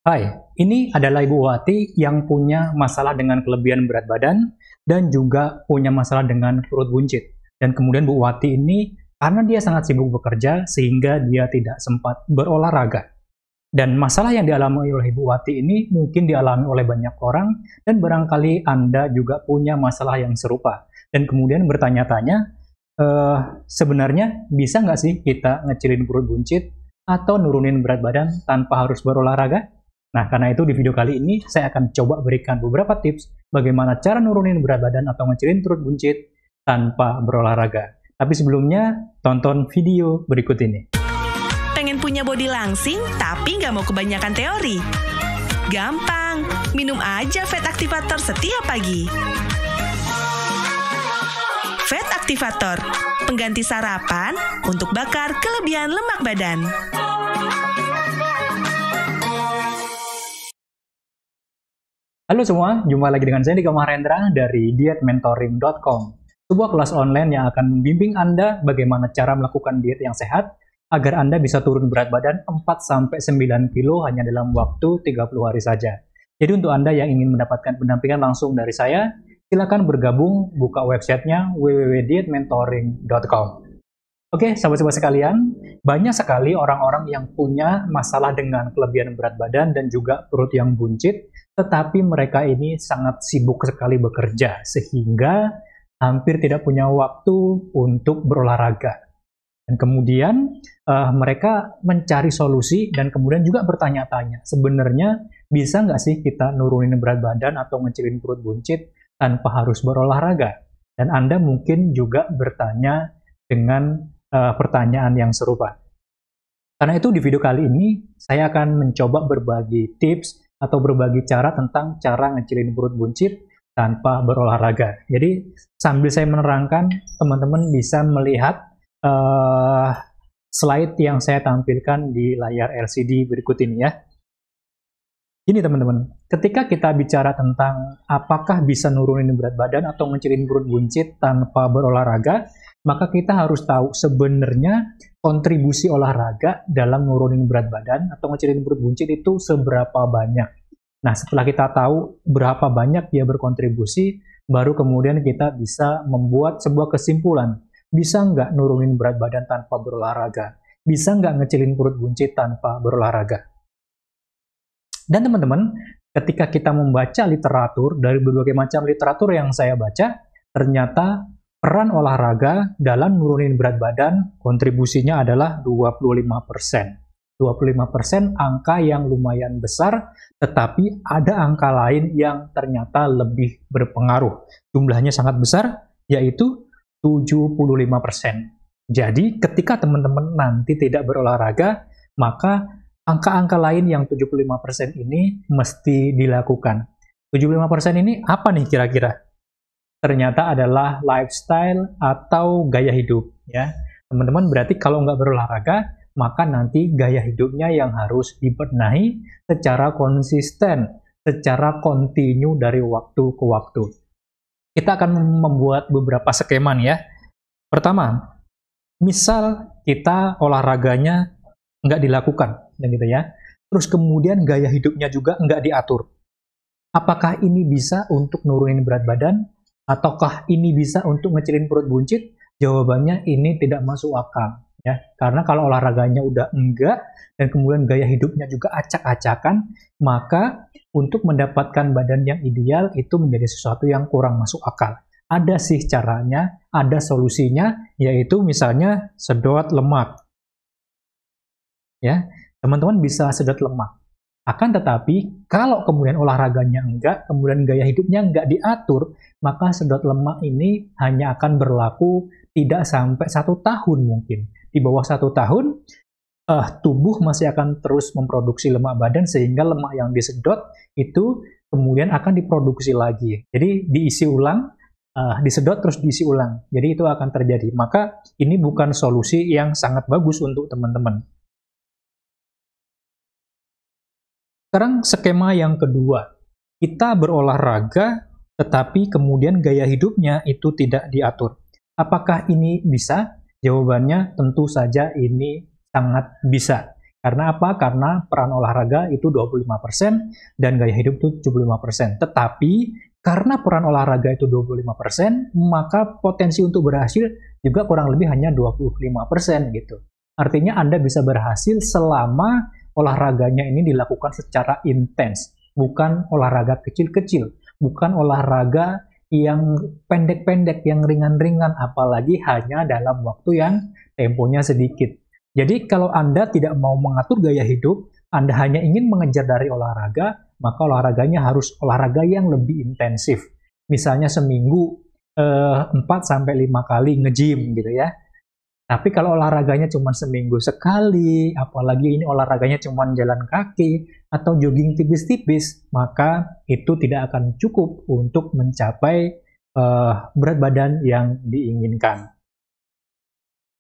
Hai, ini adalah Ibu Wati yang punya masalah dengan kelebihan berat badan dan juga punya masalah dengan perut buncit. Dan kemudian Bu Wati ini karena dia sangat sibuk bekerja sehingga dia tidak sempat berolahraga. Dan masalah yang dialami oleh Ibu Wati ini mungkin dialami oleh banyak orang dan barangkali Anda juga punya masalah yang serupa. Dan kemudian bertanya-tanya, sebenarnya bisa nggak sih kita ngecilin perut buncit atau nurunin berat badan tanpa harus berolahraga? Nah, karena itu di video kali ini saya akan coba berikan beberapa tips bagaimana cara nurunin berat badan atau ngecilin perut buncit tanpa berolahraga. Tapi sebelumnya, tonton video berikut ini. Pengen punya body langsing tapi nggak mau kebanyakan teori? Gampang, minum aja Fat Activator setiap pagi. Fat Activator, pengganti sarapan untuk bakar kelebihan lemak badan. Halo semua, jumpa lagi dengan saya Dika Mahendra dari dietmentoring.com, sebuah kelas online yang akan membimbing Anda bagaimana cara melakukan diet yang sehat agar Anda bisa turun berat badan 4-9 kilo hanya dalam waktu 30 hari saja. Jadi untuk Anda yang ingin mendapatkan pendampingan langsung dari saya, silakan bergabung, buka websitenya www.dietmentoring.com. Oke, sahabat-sahabat sekalian, banyak sekali orang-orang yang punya masalah dengan kelebihan berat badan dan juga perut yang buncit, tetapi mereka ini sangat sibuk sekali bekerja, sehingga hampir tidak punya waktu untuk berolahraga. Dan kemudian mereka mencari solusi dan kemudian juga bertanya-tanya, sebenarnya bisa nggak sih kita nurunin berat badan atau ngecilin perut buncit tanpa harus berolahraga? Dan Anda mungkin juga bertanya dengan pertanyaan yang serupa. Karena itu di video kali ini saya akan mencoba berbagi tips atau berbagi cara tentang cara ngecilin perut buncit tanpa berolahraga. Jadi sambil saya menerangkan, teman-teman bisa melihat slide yang saya tampilkan di layar LCD berikut ini ya. Ini teman-teman, ketika kita bicara tentang apakah bisa nurunin berat badan atau ngecilin perut buncit tanpa berolahraga, maka kita harus tahu sebenarnya kontribusi olahraga dalam nurunin berat badan atau ngecilin perut buncit itu seberapa banyak. Nah, setelah kita tahu berapa banyak dia berkontribusi, baru kemudian kita bisa membuat sebuah kesimpulan. Bisa nggak nurunin berat badan tanpa berolahraga? Bisa nggak ngecilin perut buncit tanpa berolahraga? Dan teman-teman, ketika kita membaca literatur, dari berbagai macam literatur yang saya baca, ternyata peran olahraga dalam nurunin berat badan kontribusinya adalah 25%. 25% angka yang lumayan besar, tetapi ada angka lain yang ternyata lebih berpengaruh. Jumlahnya sangat besar, yaitu 75%. Jadi ketika teman-teman nanti tidak berolahraga, maka angka-angka lain yang 75% ini mesti dilakukan. 75% ini apa nih kira-kira? Ternyata adalah lifestyle atau gaya hidup ya. Teman-teman berarti kalau nggak berolahraga, maka nanti gaya hidupnya yang harus dibenahi secara konsisten, secara kontinu dari waktu ke waktu. Kita akan membuat beberapa skema nih ya. Pertama, misal kita olahraganya nggak dilakukan, gitu ya. Terus kemudian gaya hidupnya juga nggak diatur. Apakah ini bisa untuk nurunin berat badan? Ataukah ini bisa untuk ngecilin perut buncit? Jawabannya ini tidak masuk akal. Ya. Karena kalau olahraganya udah enggak, dan kemudian gaya hidupnya juga acak-acakan, maka untuk mendapatkan badan yang ideal itu menjadi sesuatu yang kurang masuk akal. Ada sih caranya, ada solusinya, yaitu misalnya sedot lemak. Ya, teman-teman bisa sedot lemak. Akan tetapi, kalau kemudian olahraganya enggak, kemudian gaya hidupnya enggak diatur, maka sedot lemak ini hanya akan berlaku tidak sampai 1 tahun mungkin. Di bawah 1 tahun, tubuh masih akan terus memproduksi lemak badan, sehingga lemak yang disedot itu kemudian akan diproduksi lagi. Jadi diisi ulang, disedot terus diisi ulang. Jadi itu akan terjadi. Maka ini bukan solusi yang sangat bagus untuk teman-teman. Sekarang skema yang kedua, kita berolahraga tetapi kemudian gaya hidupnya itu tidak diatur. Apakah ini bisa? Jawabannya tentu saja ini sangat bisa. Karena apa? Karena peran olahraga itu 25% dan gaya hidup itu 75%. Tetapi karena peran olahraga itu 25%, maka potensi untuk berhasil juga kurang lebih hanya 25% gitu. Artinya Anda bisa berhasil selama olahraganya ini dilakukan secara intens, bukan olahraga kecil-kecil, bukan olahraga yang pendek-pendek, yang ringan-ringan, apalagi hanya dalam waktu yang temponya sedikit. Jadi kalau Anda tidak mau mengatur gaya hidup, Anda hanya ingin mengejar dari olahraga, maka olahraganya harus olahraga yang lebih intensif. Misalnya seminggu 4-5 kali nge-gym gitu ya. Tapi kalau olahraganya cuma seminggu sekali, apalagi ini olahraganya cuma jalan kaki atau jogging tipis-tipis, maka itu tidak akan cukup untuk mencapai berat badan yang diinginkan.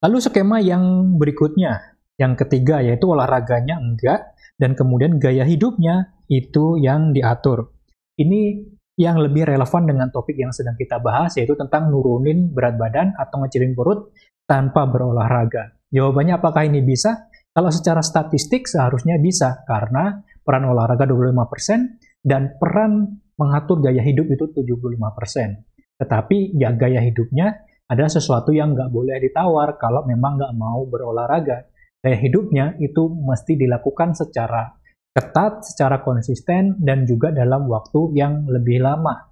Lalu skema yang berikutnya, yang ketiga, yaitu olahraganya enggak, dan kemudian gaya hidupnya itu yang diatur. Ini yang lebih relevan dengan topik yang sedang kita bahas, yaitu tentang nurunin berat badan atau ngecilin perut tanpa berolahraga. Jawabannya apakah ini bisa? Kalau secara statistik seharusnya bisa, karena peran olahraga 25% dan peran mengatur gaya hidup itu 75%. Tetapi ya gaya hidupnya ada sesuatu yang nggak boleh ditawar kalau memang nggak mau berolahraga. Gaya hidupnya itu mesti dilakukan secara ketat, secara konsisten, dan juga dalam waktu yang lebih lama.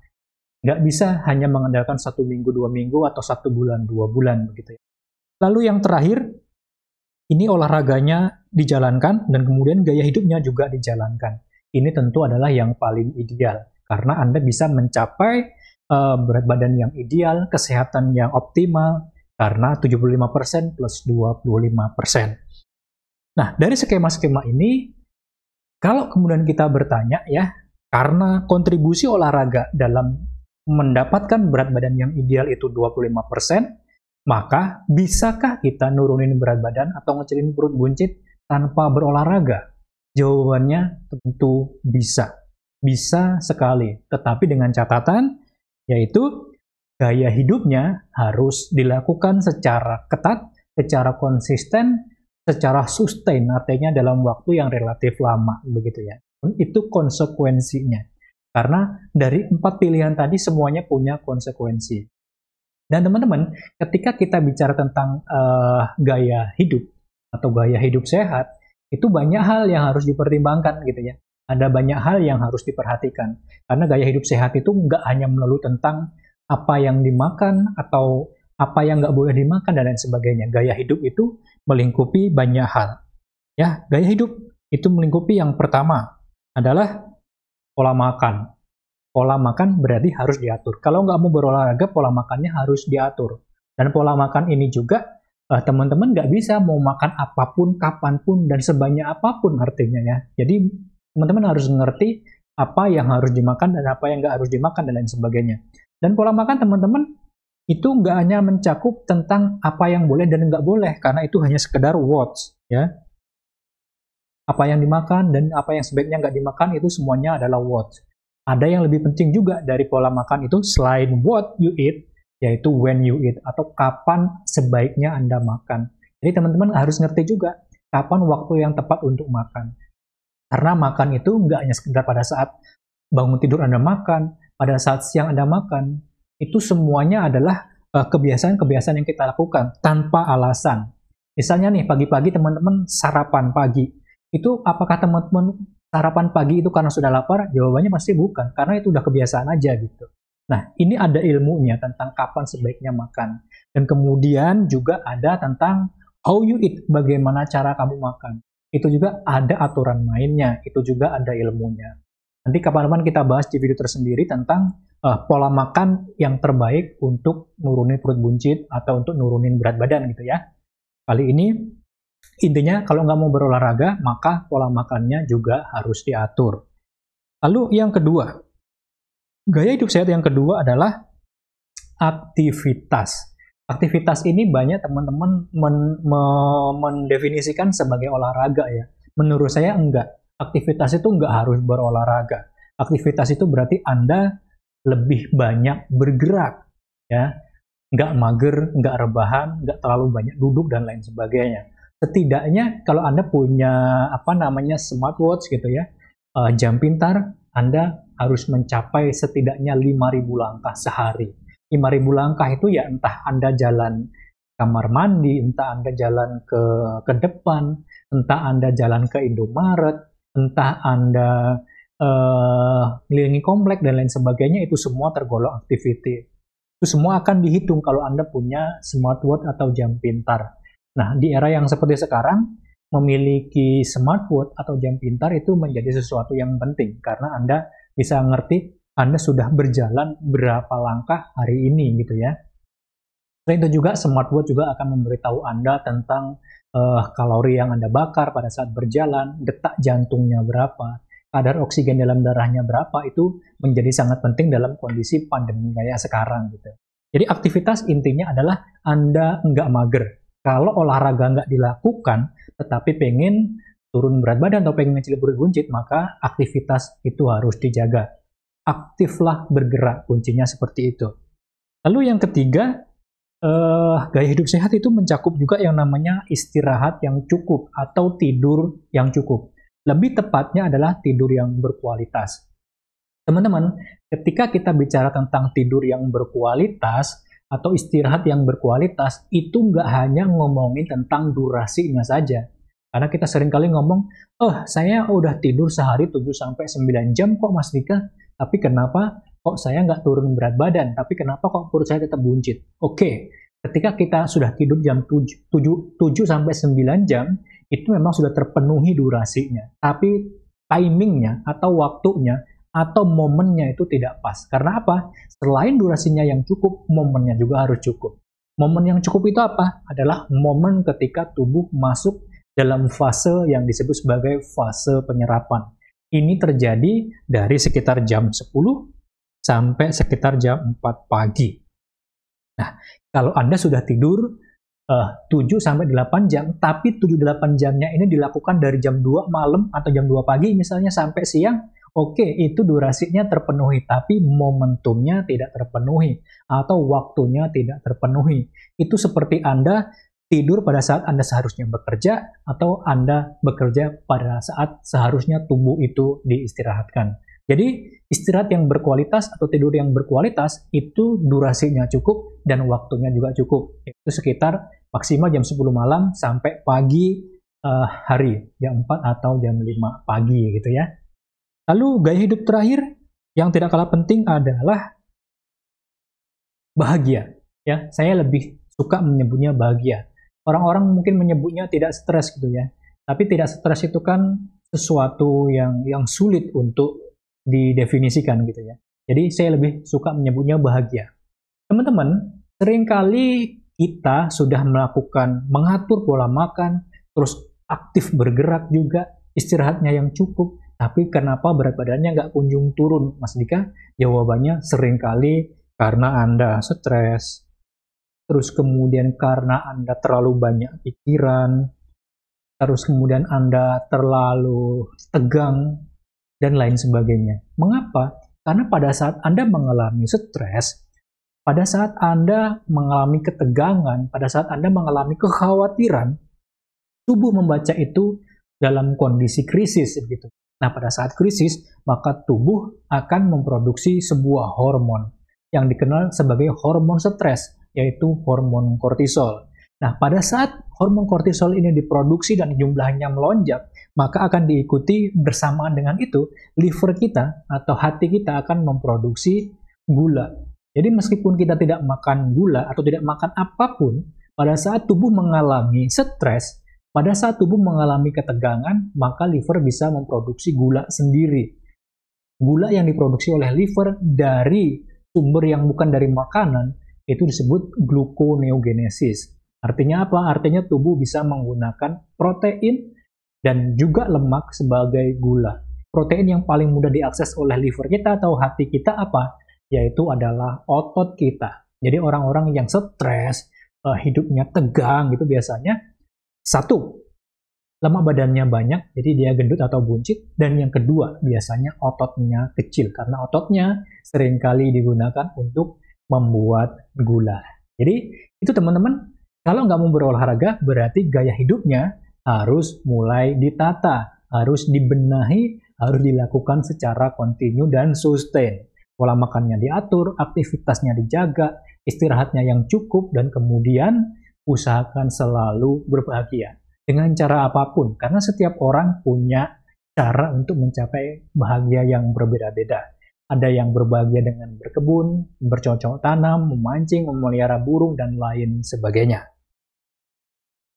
Nggak bisa hanya mengandalkan 1 minggu, 2 minggu, atau 1 bulan, 2 bulan, begitu ya. Lalu yang terakhir, ini olahraganya dijalankan, dan kemudian gaya hidupnya juga dijalankan. Ini tentu adalah yang paling ideal, karena Anda bisa mencapai berat badan yang ideal, kesehatan yang optimal, karena 75% plus 25%. Nah, dari skema-skema ini, kalau kemudian kita bertanya ya, karena kontribusi olahraga dalam mendapatkan berat badan yang ideal itu 25%, maka bisakah kita nurunin berat badan atau ngecilin perut buncit tanpa berolahraga? Jawabannya tentu bisa. Bisa sekali, tetapi dengan catatan, yaitu gaya hidupnya harus dilakukan secara ketat, secara konsisten, secara sustain, artinya dalam waktu yang relatif lama, begitu ya. Itu konsekuensinya. Karena dari 4 pilihan tadi semuanya punya konsekuensi. Dan teman-teman, ketika kita bicara tentang gaya hidup atau gaya hidup sehat, itu banyak hal yang harus dipertimbangkan gitu ya. Ada banyak hal yang harus diperhatikan. Karena gaya hidup sehat itu nggak hanya melulu tentang apa yang dimakan atau apa yang nggak boleh dimakan dan lain sebagainya. Gaya hidup itu melingkupi banyak hal. Ya, gaya hidup itu melingkupi yang pertama adalah pola makan. Pola makan berarti harus diatur. Kalau nggak mau berolahraga, pola makannya harus diatur. Dan pola makan ini juga, teman-teman nggak bisa mau makan apapun, kapanpun, dan sebanyak apapun artinya ya. Jadi, teman-teman harus mengerti apa yang harus dimakan dan apa yang nggak harus dimakan dan lain sebagainya. Dan pola makan teman-teman itu nggak hanya mencakup tentang apa yang boleh dan nggak boleh, karena itu hanya sekedar words ya. Apa yang dimakan dan apa yang sebaiknya nggak dimakan itu semuanya adalah words. Ada yang lebih penting juga dari pola makan itu selain what you eat, yaitu when you eat, atau kapan sebaiknya Anda makan. Jadi teman-teman harus ngerti juga kapan waktu yang tepat untuk makan. Karena makan itu nggak hanya sekedar pada saat bangun tidur Anda makan, pada saat siang Anda makan, itu semuanya adalah kebiasaan-kebiasaan yang kita lakukan tanpa alasan. Misalnya nih, pagi-pagi teman-teman sarapan pagi. Itu apakah teman-teman sarapan pagi itu karena sudah lapar? Jawabannya pasti bukan, karena itu udah kebiasaan aja gitu. Nah, ini ada ilmunya tentang kapan sebaiknya makan. Dan kemudian juga ada tentang how you eat, bagaimana cara kamu makan. Itu juga ada aturan mainnya, itu juga ada ilmunya. Nanti kapan-kapan kita bahas di video tersendiri tentang pola makan yang terbaik untuk nurunin perut buncit atau untuk nurunin berat badan gitu ya. Kali ini intinya kalau nggak mau berolahraga, maka pola makannya juga harus diatur. Lalu yang kedua, gaya hidup sehat yang kedua adalah aktivitas. Aktivitas ini banyak teman-teman mendefinisikan sebagai olahraga ya. Menurut saya enggak. Aktivitas itu nggak harus berolahraga. Aktivitas itu berarti Anda lebih banyak bergerak, ya, nggak mager, nggak rebahan, nggak terlalu banyak duduk dan lain sebagainya. Setidaknya kalau Anda punya smartwatch gitu ya, jam pintar, Anda harus mencapai setidaknya 5.000 langkah sehari. 5.000 langkah itu ya entah Anda jalan kamar mandi, entah Anda jalan ke depan, entah Anda jalan ke Indomaret, entah Anda ngelilingi komplek dan lain sebagainya, itu semua tergolong activity. Itu semua akan dihitung kalau Anda punya smartwatch atau jam pintar. Nah, di era yang seperti sekarang, memiliki smartwatch atau jam pintar itu menjadi sesuatu yang penting karena Anda bisa ngerti Anda sudah berjalan berapa langkah hari ini gitu ya. Selain itu juga smartwatch juga akan memberitahu Anda tentang kalori yang Anda bakar pada saat berjalan, detak jantungnya berapa, kadar oksigen dalam darahnya berapa, itu menjadi sangat penting dalam kondisi pandemi kayak sekarang gitu. Jadi aktivitas intinya adalah Anda nggak mager. Kalau olahraga nggak dilakukan, tetapi pengen turun berat badan atau pengen ngecil perut buncit, maka aktivitas itu harus dijaga. Aktiflah bergerak, kuncinya seperti itu. Lalu yang ketiga, gaya hidup sehat itu mencakup juga yang namanya istirahat yang cukup atau tidur yang cukup. Lebih tepatnya adalah tidur yang berkualitas. Teman-teman, ketika kita bicara tentang tidur yang berkualitas atau istirahat yang berkualitas, itu nggak hanya ngomongin tentang durasinya saja. Karena kita seringkali ngomong, saya udah tidur sehari 7-9 jam kok Mas Dika, tapi kenapa kok saya nggak turun berat badan, tapi kenapa kok perut saya tetap buncit? Oke, ketika kita sudah tidur jam 7-9 jam, itu memang sudah terpenuhi durasinya. Tapi timingnya atau waktunya atau momennya itu tidak pas. Karena apa? Selain durasinya yang cukup, momennya juga harus cukup. Momen yang cukup itu apa? Adalah momen ketika tubuh masuk dalam fase yang disebut sebagai fase penyerapan. Ini terjadi dari sekitar jam 10 sampai sekitar jam 4 pagi. Nah, kalau Anda sudah tidur 7-8 jam, tapi 7-8 jamnya ini dilakukan dari jam 2 malam atau jam 2 pagi misalnya sampai siang, oke, itu durasinya terpenuhi, tapi momentumnya tidak terpenuhi atau waktunya tidak terpenuhi. Itu seperti Anda tidur pada saat Anda seharusnya bekerja atau Anda bekerja pada saat seharusnya tubuh itu diistirahatkan. Jadi, istirahat yang berkualitas atau tidur yang berkualitas itu durasinya cukup dan waktunya juga cukup. Itu sekitar maksimal jam 10 malam sampai pagi hari, jam 4 atau jam 5 pagi gitu ya. Lalu gaya hidup terakhir yang tidak kalah penting adalah bahagia. Ya, saya lebih suka menyebutnya bahagia. Orang-orang mungkin menyebutnya tidak stres gitu ya. Tapi tidak stres itu kan sesuatu yang sulit untuk didefinisikan gitu ya. Jadi saya lebih suka menyebutnya bahagia. Teman-teman, seringkali kita sudah mengatur pola makan, terus aktif bergerak juga, istirahatnya yang cukup, tapi kenapa berat badannya nggak kunjung turun, Mas Dika? Jawabannya seringkali karena Anda stres, terus kemudian karena Anda terlalu banyak pikiran, terus kemudian Anda terlalu tegang, dan lain sebagainya. Mengapa? Karena pada saat Anda mengalami stres, pada saat Anda mengalami ketegangan, pada saat Anda mengalami kekhawatiran, tubuh membaca itu dalam kondisi krisis gitu. Nah, pada saat krisis, maka tubuh akan memproduksi sebuah hormon yang dikenal sebagai hormon stres, yaitu hormon kortisol. Nah, pada saat hormon kortisol ini diproduksi dan jumlahnya melonjak, maka akan diikuti bersamaan dengan itu, liver kita atau hati kita akan memproduksi gula. Jadi meskipun kita tidak makan gula atau tidak makan apapun, pada saat tubuh mengalami stres, pada saat tubuh mengalami ketegangan, maka liver bisa memproduksi gula sendiri. Gula yang diproduksi oleh liver dari sumber yang bukan dari makanan, itu disebut gluconeogenesis. Artinya apa? Artinya tubuh bisa menggunakan protein dan juga lemak sebagai gula. Protein yang paling mudah diakses oleh liver kita atau hati kita apa? Yaitu adalah otot kita. Jadi orang-orang yang stres, hidupnya tegang gitu biasanya, satu, lemak badannya banyak, jadi dia gendut atau buncit, dan yang kedua, biasanya ototnya kecil, karena ototnya seringkali digunakan untuk membuat gula. Jadi, itu teman-teman, Kalau nggak mau berolahraga, berarti gaya hidupnya harus mulai ditata, harus dibenahi, harus dilakukan secara kontinu dan sustain. Pola makannya diatur, aktivitasnya dijaga, istirahatnya yang cukup, dan kemudian usahakan selalu berbahagia. Dengan cara apapun, karena setiap orang punya cara untuk mencapai bahagia yang berbeda-beda. Ada yang berbahagia dengan berkebun, bercocok tanam, memancing, memelihara burung, dan lain sebagainya.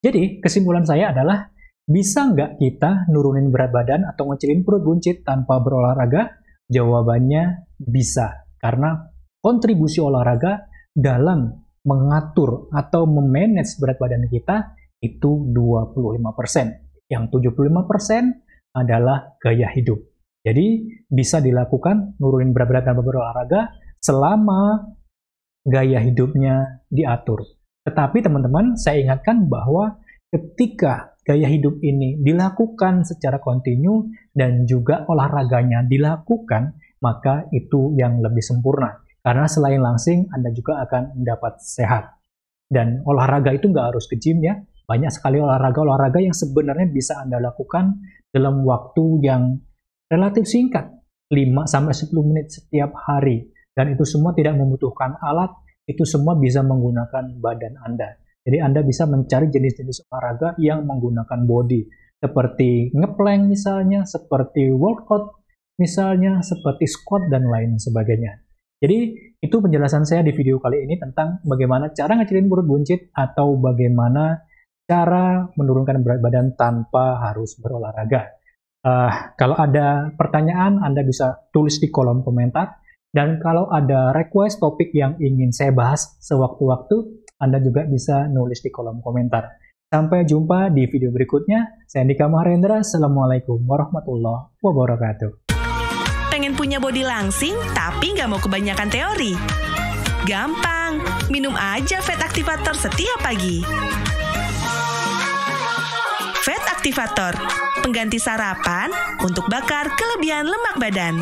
Jadi, kesimpulan saya adalah, bisa nggak kita nurunin berat badan atau ngecilin perut buncit tanpa berolahraga? Jawabannya bisa, karena kontribusi olahraga dalam mengatur atau memanage berat badan kita itu 25%. Yang 75% adalah gaya hidup. Jadi, bisa dilakukan nurunin berat badan tanpa berolahraga selama gaya hidupnya diatur. Tetapi teman-teman, saya ingatkan bahwa ketika gaya hidup ini dilakukan secara kontinu dan juga olahraganya dilakukan, maka itu yang lebih sempurna. Karena selain langsing, Anda juga akan mendapat sehat. Dan olahraga itu nggak harus ke gym ya. Banyak sekali olahraga-olahraga yang sebenarnya bisa Anda lakukan dalam waktu yang relatif singkat, 5-10 menit setiap hari. Dan itu semua tidak membutuhkan alat, itu semua bisa menggunakan badan Anda. Jadi Anda bisa mencari jenis-jenis olahraga yang menggunakan body, seperti ngeplank misalnya, seperti workout misalnya, seperti squat, dan lain sebagainya. Jadi itu penjelasan saya di video kali ini tentang bagaimana cara ngecilin perut buncit atau bagaimana cara menurunkan berat badan tanpa harus berolahraga. Kalau ada pertanyaan, Anda bisa tulis di kolom komentar. Dan kalau ada request topik yang ingin saya bahas sewaktu-waktu, Anda juga bisa nulis di kolom komentar. Sampai jumpa di video berikutnya. Saya Andika Maharendra. Assalamualaikum warahmatullahi wabarakatuh. Pengen punya body langsing tapi nggak mau kebanyakan teori? Gampang, minum aja Fat Activator setiap pagi. Fat Activator, pengganti sarapan untuk bakar kelebihan lemak badan.